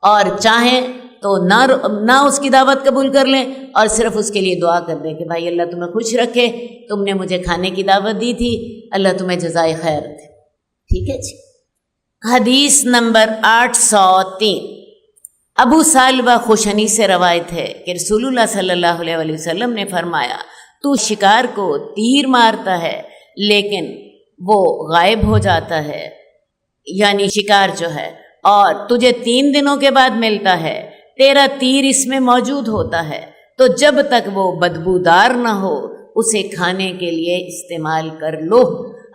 اور چاہیں تو نہ اس کی دعوت قبول کر لیں اور صرف اس کے لیے دعا کر دیں کہ بھائی اللہ تمہیں خوش رکھے، تم نے مجھے کھانے کی دعوت دی تھی، اللہ تمہیں جزائے خیر دے۔ ٹھیک ہے جی۔ حدیث نمبر 803 ابو سالبہ خوشنی سے روایت ہے کہ رسول اللہ صلی اللہ علیہ وسلم نے فرمایا، تو شکار کو تیر مارتا ہے لیکن وہ غائب ہو جاتا ہے، یعنی شکار جو ہے، اور تجھے 3 دنوں کے بعد ملتا ہے، تیرا تیر اس میں موجود ہوتا ہے، تو جب تک وہ بدبودار نہ ہو اسے کھانے کے لیے استعمال کر لو۔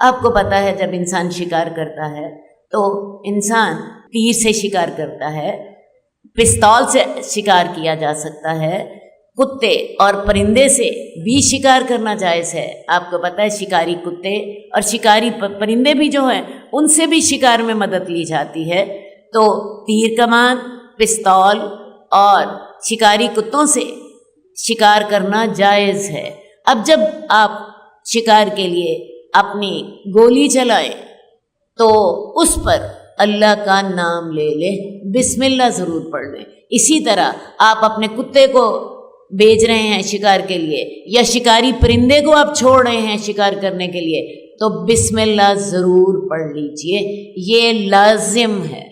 آپ کو پتہ ہے جب انسان شکار کرتا ہے تو انسان تیر سے شکار کرتا ہے، پستول سے شکار کیا جا سکتا ہے، کتے اور پرندے سے بھی شکار کرنا جائز ہے۔ آپ کو پتہ ہے شکاری کتے اور شکاری پرندے بھی جو ہیں ان سے بھی شکار میں مدد لی جاتی ہے۔ تو تیر کمان، پستول اور شکاری کتوں سے شکار کرنا جائز ہے۔ اب جب آپ شکار کے لیے اپنی گولی چلائیں تو اس پر اللہ کا نام لے لیں، بسم اللہ ضرور پڑھ لیں۔ اسی طرح آپ اپنے کتے کو بیچ رہے ہیں شکار کے لیے یا شکاری پرندے کو آپ چھوڑ رہے ہیں شکار کرنے کے لیے تو بسم اللہ ضرور پڑھ لیجئے، یہ لازم ہے،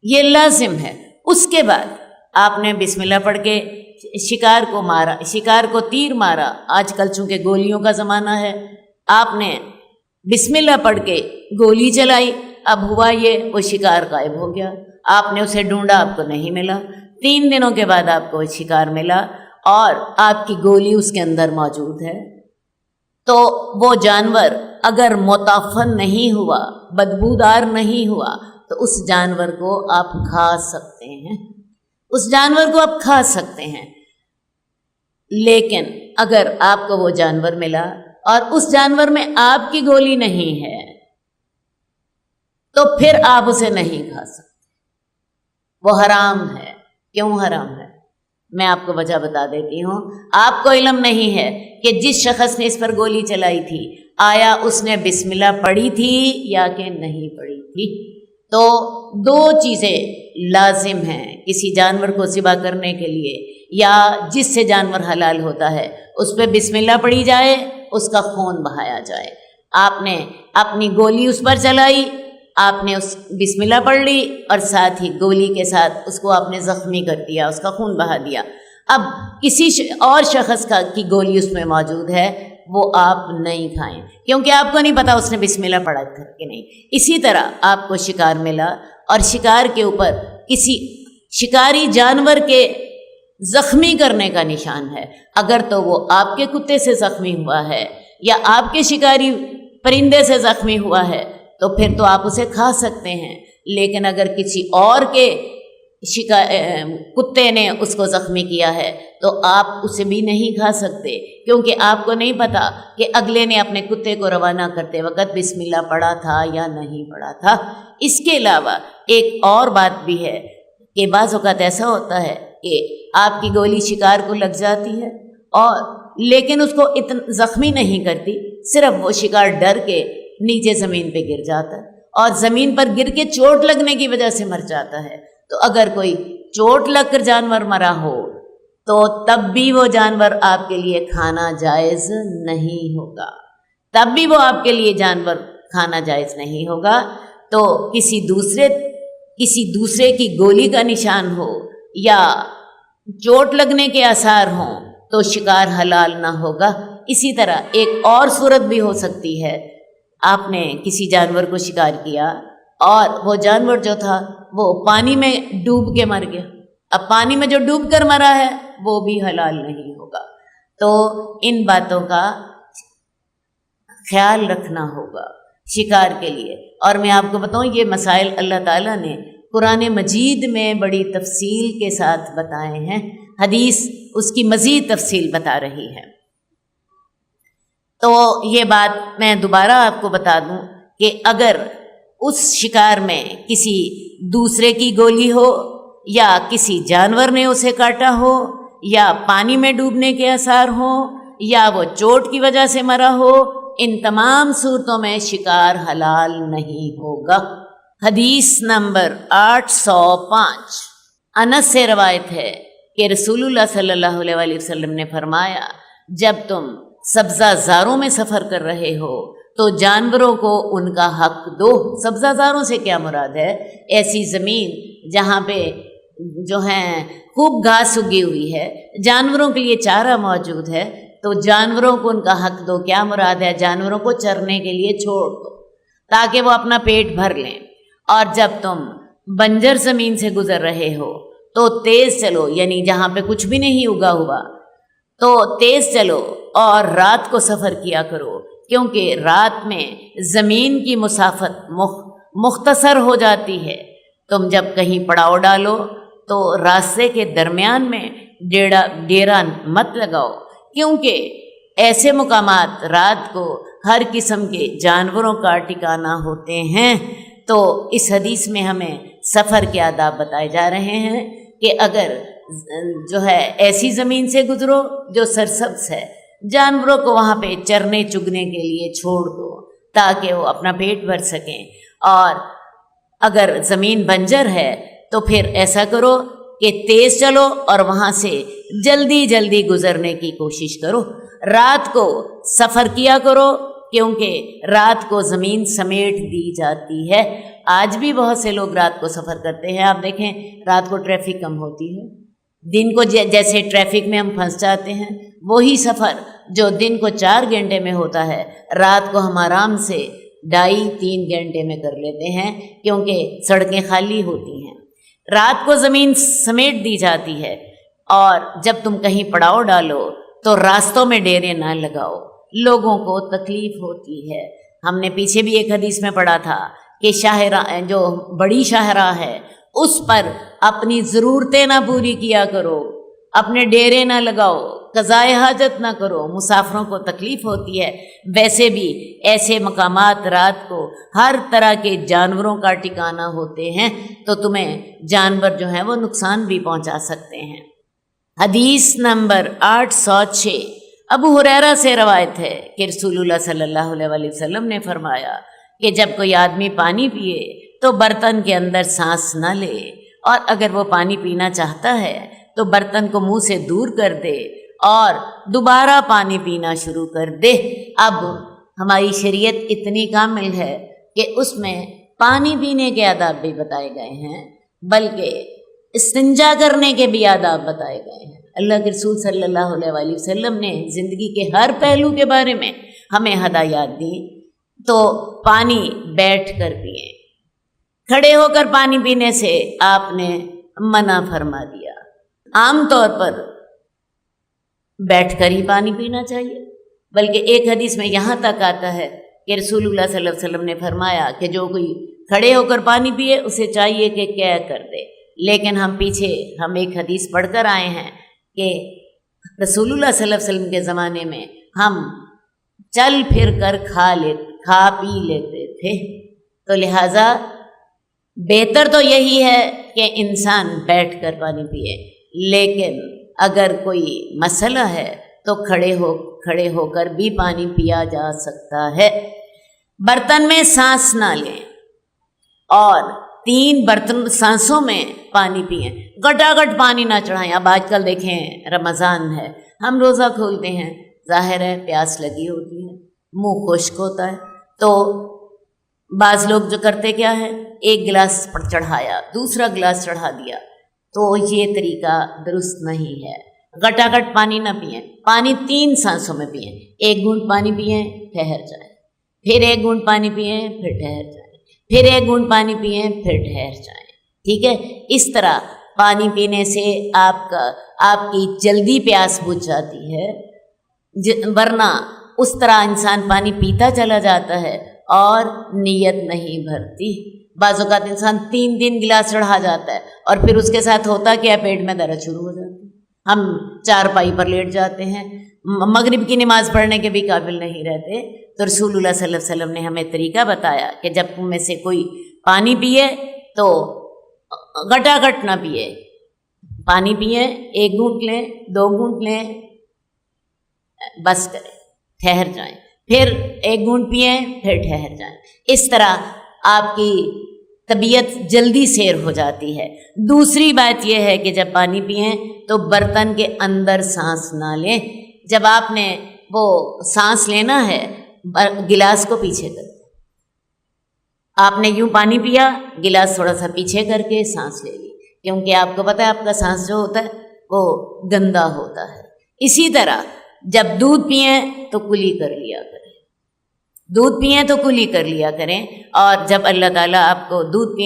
یہ لازم ہے۔ اس کے بعد آپ نے بسم اللہ پڑھ کے شکار کو مارا، شکار کو تیر مارا۔ آج کل چونکہ گولیوں کا زمانہ ہے، آپ نے بسم اللہ پڑھ کے گولی چلائی، اب ہوا یہ وہ شکار غائب ہو گیا، آپ نے اسے ڈھونڈا، آپ کو نہیں ملا۔ 3 دنوں کے بعد آپ کو شکار ملا اور آپ کی گولی اس کے اندر موجود ہے، تو وہ جانور اگر متعفن نہیں ہوا، بدبودار نہیں ہوا، تو اس جانور کو آپ کھا سکتے ہیں، اس جانور کو آپ کھا سکتے ہیں۔ لیکن اگر آپ کو وہ جانور ملا اور اس جانور میں آپ کی گولی نہیں ہے تو پھر آپ اسے نہیں کھا سکتے، وہ حرام ہے۔ کیوں حرام ہے؟ میں آپ کو وجہ بتا دیتی ہوں۔ آپ کو علم نہیں ہے کہ جس شخص نے اس پر گولی چلائی تھی آیا اس نے بسم اللہ پڑھی تھی یا کہ نہیں پڑھی تھی۔ تو 2 چیزیں لازم ہیں کسی جانور کو ذبح کرنے کے لیے، یا جس سے جانور حلال ہوتا ہے اس پہ بسم اللہ پڑھی جائے، اس کا خون بہایا جائے۔ آپ نے اپنی گولی اس پر چلائی، آپ نے اس بسم اللہ پڑھ لی اور ساتھ ہی گولی کے ساتھ اس کو آپ نے زخمی کر دیا، اس کا خون بہا دیا۔ اب کسی اور شخص کی گولی اس میں موجود ہے، وہ آپ نہیں کھائیں، کیونکہ آپ کو نہیں پتا اس نے بسم اللہ پڑھا تھا کہ نہیں۔ اسی طرح آپ کو شکار ملا اور شکار کے اوپر کسی شکاری جانور کے زخمی کرنے کا نشان ہے، اگر تو وہ آپ کے کتے سے زخمی ہوا ہے یا آپ کے شکاری پرندے سے زخمی ہوا ہے تو پھر تو آپ اسے کھا سکتے ہیں۔ لیکن اگر کسی اور کے کتے نے اس کو زخمی کیا ہے تو آپ اسے بھی نہیں کھا سکتے، کیونکہ آپ کو نہیں پتا کہ اگلے نے اپنے کتے کو روانہ کرتے وقت بسم اللہ پڑھا تھا یا نہیں پڑھا تھا۔ اس کے علاوہ ایک اور بات بھی ہے کہ بعض اوقات ایسا ہوتا ہے کہ آپ کی گولی شکار کو لگ جاتی ہے اور لیکن اس کو اتنا زخمی نہیں کرتی، صرف وہ شکار ڈر کے نیچے زمین پہ گر جاتا ہے اور زمین پر گر کے چوٹ لگنے کی وجہ سے مر جاتا ہے۔ تو اگر کوئی چوٹ لگ کر جانور مرا ہو تو تب بھی وہ جانور آپ کے لیے کھانا جائز نہیں ہوگا، تب بھی وہ آپ کے لیے جانور کھانا جائز نہیں ہوگا۔ تو کسی دوسرے کی گولی کا نشان ہو یا چوٹ لگنے کے آثار ہوں تو شکار حلال نہ ہوگا۔ اسی طرح ایک اور صورت بھی ہو سکتی ہے، آپ نے کسی جانور کو شکار کیا اور وہ جانور جو تھا وہ پانی میں ڈوب کے مر گیا، اب پانی میں جو ڈوب کر مرا ہے وہ بھی حلال نہیں ہوگا۔ تو ان باتوں کا خیال رکھنا ہوگا شکار کے لیے۔ اور میں آپ کو بتاؤں یہ مسائل اللہ تعالیٰ نے قرآن مجید میں بڑی تفصیل کے ساتھ بتائے ہیں، حدیث اس کی مزید تفصیل بتا رہی ہے۔ تو یہ بات میں دوبارہ آپ کو بتا دوں کہ اگر اس شکار میں کسی دوسرے کی گولی ہو یا کسی جانور نے اسے کاٹا ہو یا پانی میں ڈوبنے کے آثار ہوں یا وہ چوٹ کی وجہ سے مرا ہو، ان تمام صورتوں میں شکار حلال نہیں ہوگا۔ حدیث نمبر 805 انس سے روایت ہے کہ رسول اللہ صلی اللہ علیہ وسلم نے فرمایا، جب تم سبزہ زاروں میں سفر کر رہے ہو تو جانوروں کو ان کا حق دو۔ سبزہ زاروں سے کیا مراد ہے؟ ایسی زمین جہاں پہ جو ہیں خوب گھاس اگی ہوئی ہے، جانوروں کے لیے چارہ موجود ہے، تو جانوروں کو ان کا حق دو۔ کیا مراد ہے؟ جانوروں کو چرنے کے لیے چھوڑ دو تاکہ وہ اپنا پیٹ بھر لیں۔ اور جب تم بنجر زمین سے گزر رہے ہو تو تیز چلو، یعنی جہاں پہ کچھ بھی نہیں اگا ہوا تو تیز چلو اور رات کو سفر کیا کرو، کیونکہ رات میں زمین کی مسافت مختصر ہو جاتی ہے۔ تم جب کہیں پڑاؤ ڈالو تو راستے کے درمیان میں ڈیرا مت لگاؤ، کیونکہ ایسے مقامات رات کو ہر قسم کے جانوروں کا ٹھکانہ ہوتے ہیں۔ تو اس حدیث میں ہمیں سفر کے آداب بتائے جا رہے ہیں کہ اگر ایسی زمین سے گزرو جو سرسبز ہے، جانوروں کو وہاں پہ چرنے چگنے کے لیے چھوڑ دو تاکہ وہ اپنا پیٹ بھر سکیں، اور اگر زمین بنجر ہے تو پھر ایسا کرو کہ تیز چلو اور وہاں سے جلدی جلدی گزرنے کی کوشش کرو۔ رات کو سفر کیا کرو، کیونکہ رات کو زمین سمیٹ دی جاتی ہے۔ آج بھی بہت سے لوگ رات کو سفر کرتے ہیں، آپ دیکھیں رات کو ٹریفک کم ہوتی ہے، دن کو جیسے ٹریفک میں ہم پھنس جاتے ہیں، وہی سفر جو دن کو 4 گھنٹے میں ہوتا ہے رات کو ہم آرام سے 2.5-3 گھنٹے میں کر لیتے ہیں، کیونکہ سڑکیں خالی ہوتی ہیں۔ رات کو زمین سمیٹ دی جاتی ہے، اور جب تم کہیں پڑاؤ ڈالو تو راستوں میں ڈیرے نہ لگاؤ، لوگوں کو تکلیف ہوتی ہے۔ ہم نے پیچھے بھی ایک حدیث میں پڑھا تھا کہ شاہراہ جو بڑی شاہراہ ہے اس پر اپنی ضرورتیں نہ پوری کیا کرو، اپنے ڈیرے نہ لگاؤ، قضائے حاجت نہ کرو، مسافروں کو تکلیف ہوتی ہے۔ ویسے بھی ایسے مقامات رات کو ہر طرح کے جانوروں کا ٹھکانہ ہوتے ہیں، تو تمہیں جانور جو ہیں وہ نقصان بھی پہنچا سکتے ہیں۔ حدیث نمبر 806، ابو ہریرہ سے روایت ہے کہ رسول اللہ صلی اللہ علیہ وسلم نے فرمایا کہ جب کوئی آدمی پانی پیے تو برتن کے اندر سانس نہ لے، اور اگر وہ پانی پینا چاہتا ہے تو برتن کو منہ سے دور کر دے اور دوبارہ پانی پینا شروع کر دے۔ اب ہماری شریعت اتنی کامل ہے کہ اس میں پانی پینے کے آداب بھی بتائے گئے ہیں، بلکہ استنجا کرنے کے بھی آداب بتائے گئے ہیں۔ اللہ کے رسول صلی اللہ علیہ وسلم نے زندگی کے ہر پہلو کے بارے میں ہمیں ہدایات دی۔ تو پانی بیٹھ کر پئیں، کھڑے ہو کر پانی پینے سے آپ نے منع فرما دیا۔ عام طور پر بیٹھ کر ہی پانی پینا چاہیے، بلکہ ایک حدیث میں یہاں تک آتا ہے کہ رسول اللہ صلی اللہ علیہ وسلم نے فرمایا کہ جو کوئی کھڑے ہو کر پانی پیے اسے چاہیے کہ کیا کر دے۔ لیکن ہم ایک حدیث پڑھ کر آئے ہیں کہ رسول اللہ صلی اللہ علیہ وسلم کے زمانے میں ہم چل پھر کر کھا پی لیتے تھے، تو لہٰذا بہتر تو یہی ہے کہ انسان بیٹھ کر پانی پیے، لیکن اگر کوئی مسئلہ ہے تو کھڑے ہو کر بھی پانی پیا جا سکتا ہے۔ برتن میں سانس نہ لیں، اور 3 برتن سانسوں میں پانی پئیں، گٹاگٹ پانی نہ چڑھائیں۔ اب آج کل دیکھیں رمضان ہے، ہم روزہ کھولتے ہیں، ظاہر ہے پیاس لگی ہوتی ہے، منہ خشک ہوتا ہے، تو بعض لوگ جو کرتے کیا ہے، 1 گلاس چڑھایا، دوسرا گلاس چڑھا دیا، تو یہ طریقہ درست نہیں ہے۔ گٹاگٹ پانی نہ پئیں، پانی 3 سانسوں میں پئیں، 1 گھونٹ پانی پئیں ٹھہر جائیں، پھر 1 گھونٹ پانی پئیں پھر ٹھہر جائیں، پھر 1 گھونٹ پانی پئیں پھر ٹھہر جائیں، ٹھیک ہے؟ اس طرح پانی پینے سے آپ کی جلدی پیاس بجھ جاتی ہے، ورنہ اس طرح انسان پانی پیتا چلا جاتا ہے اور نیت نہیں بھرتی۔ بعض اوقات انسان 3 گلاس چڑھا جاتا ہے اور پھر اس کے ساتھ ہوتا کیا، پیٹ میں درد شروع ہو جاتی ہے، ہم چارپائی پر لیٹ جاتے ہیں، مغرب کی نماز پڑھنے کے بھی قابل نہیں رہتے۔ تو رسول اللہ صلی اللہ علیہ وسلم نے ہمیں طریقہ بتایا کہ جب تم میں سے کوئی پانی پیے تو گٹاگٹ نہ پیے، پانی پئیں، 1 گھونٹ لیں، 2 گھونٹ لیں، بس کریں، ٹھہر جائیں، پھر 1 گھونٹ پئیں پھر ٹھہر جائیں۔ اس طرح آپ کی طبیعت جلدی سیر ہو جاتی ہے۔ دوسری بات یہ ہے کہ جب پانی پئیں تو برتن کے اندر سانس نہ لیں۔ جب آپ نے وہ سانس لینا ہے، گلاس کو پیچھے کر دیں، آپ نے یوں پانی پیا، گلاس تھوڑا سا پیچھے کر کے سانس لے لی، کیونکہ آپ کو پتہ ہے آپ کا سانس جو ہوتا ہے وہ گندا ہوتا ہے۔ اسی طرح جب دودھ پئیں تو کلی کر لیا کریں، دودھ پئیں تو کلی کر لیا کریں، اور جب اللہ تعالیٰ آپ کو دودھ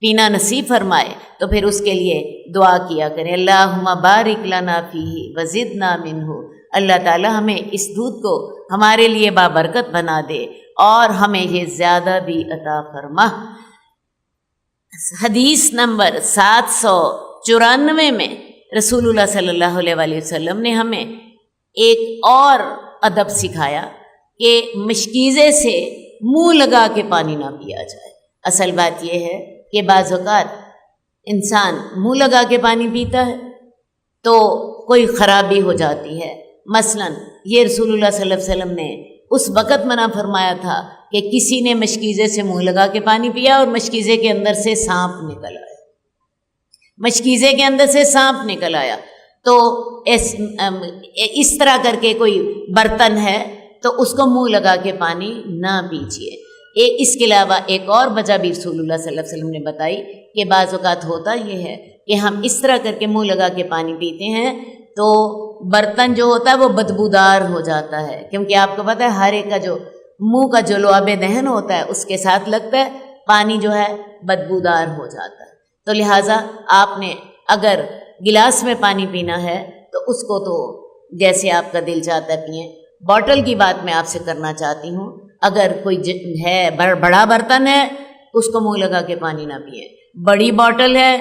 پینا نصیب فرمائے تو پھر اس کے لیے دعا کیا کریں، اللہم بارک لنا فیہ وزدنا منہ، اللہ تعالی ہمیں اس دودھ کو ہمارے لیے بابرکت بنا دے اور ہمیں یہ زیادہ بھی عطا فرما۔ حدیث نمبر 794 میں رسول اللہ صلی اللہ علیہ وآلہ وسلم نے ہمیں ایک اور ادب سکھایا کہ مشکیزے سے منہ لگا کے پانی نہ پیا جائے۔ اصل بات یہ ہے کہ بعض اوقات انسان منہ لگا کے پانی پیتا ہے تو کوئی خرابی ہو جاتی ہے۔ مثلا یہ رسول اللہ صلی اللہ علیہ وسلم نے اس وقت منع فرمایا تھا کہ کسی نے مشکیزے سے منہ لگا کے پانی پیا اور مشکیزے کے اندر سے سانپ نکل آیا، مشکیزے کے اندر سے سانپ نکل آیا تو اس طرح کر کے کوئی برتن ہے تو اس کو منہ لگا کے پانی نہ پیجیے۔ اس کے علاوہ ایک اور وجہ بھی رسول اللہ صلی اللہ علیہ وسلم نے بتائی کہ بعض اوقات ہوتا یہ ہے کہ ہم اس طرح کر کے منہ لگا کے پانی پیتے ہیں تو برتن جو ہوتا ہے وہ بدبودار ہو جاتا ہے، کیونکہ آپ کو پتہ ہے ہر ایک کا جو منہ کا جو لعاب دہن ہوتا ہے اس کے ساتھ لگتا ہے، پانی جو ہے بدبودار ہو جاتا ہے۔ تو لہٰذا آپ نے اگر گلاس میں پانی پینا ہے تو اس کو تو جیسے آپ کا دل چاہتا ہے پئیں۔ باٹل کی بات میں آپ سے کرنا چاہتی ہوں، اگر کوئی ہے بڑا برتن ہے اس کو منہ لگا کے پانی نہ پئیں۔ بڑی باٹل ہے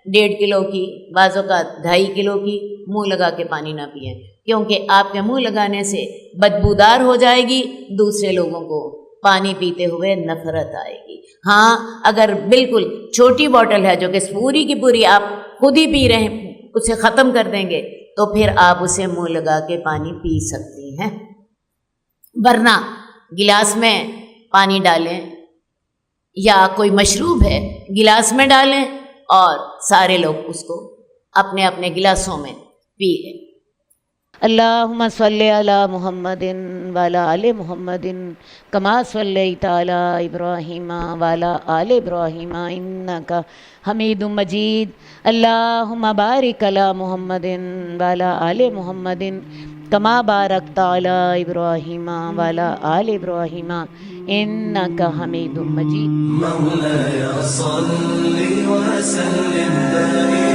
1.5 کلو کی، بعض اوقات 2.5 کلو کی، منہ لگا کے پانی نہ پئیں، کیونکہ آپ کے منہ لگانے سے بدبودار ہو جائے گی، دوسرے لوگوں کو پانی پیتے ہوئے نفرت آئے گی۔ ہاں اگر بالکل چھوٹی باٹل ہے جو کہ پوری کی پوری آپ خود ہی پی رہے ہیں، اسے ختم کر دیں گے تو پھر آپ اسے منہ لگا کے پانی پی سکتی ہیں، ورنہ گلاس میں پانی ڈالیں یا کوئی مشروب ہے گلاس میں ڈالیں اور سارے لوگ اس کو اپنے اپنے گلاسوں میں پی لیں۔ اللہم صلی علی محمد وعلی آل محمد کما صلیت علی ابراہیم وعلی آل ابراہیم انک حمید مجید۔ اللہم بارک علی محمد وعلی آل محمد کما بارکت علی ابراہیم وعلی آل ابراہیم انک حمید مجید۔ مولاي صل وسلم دائما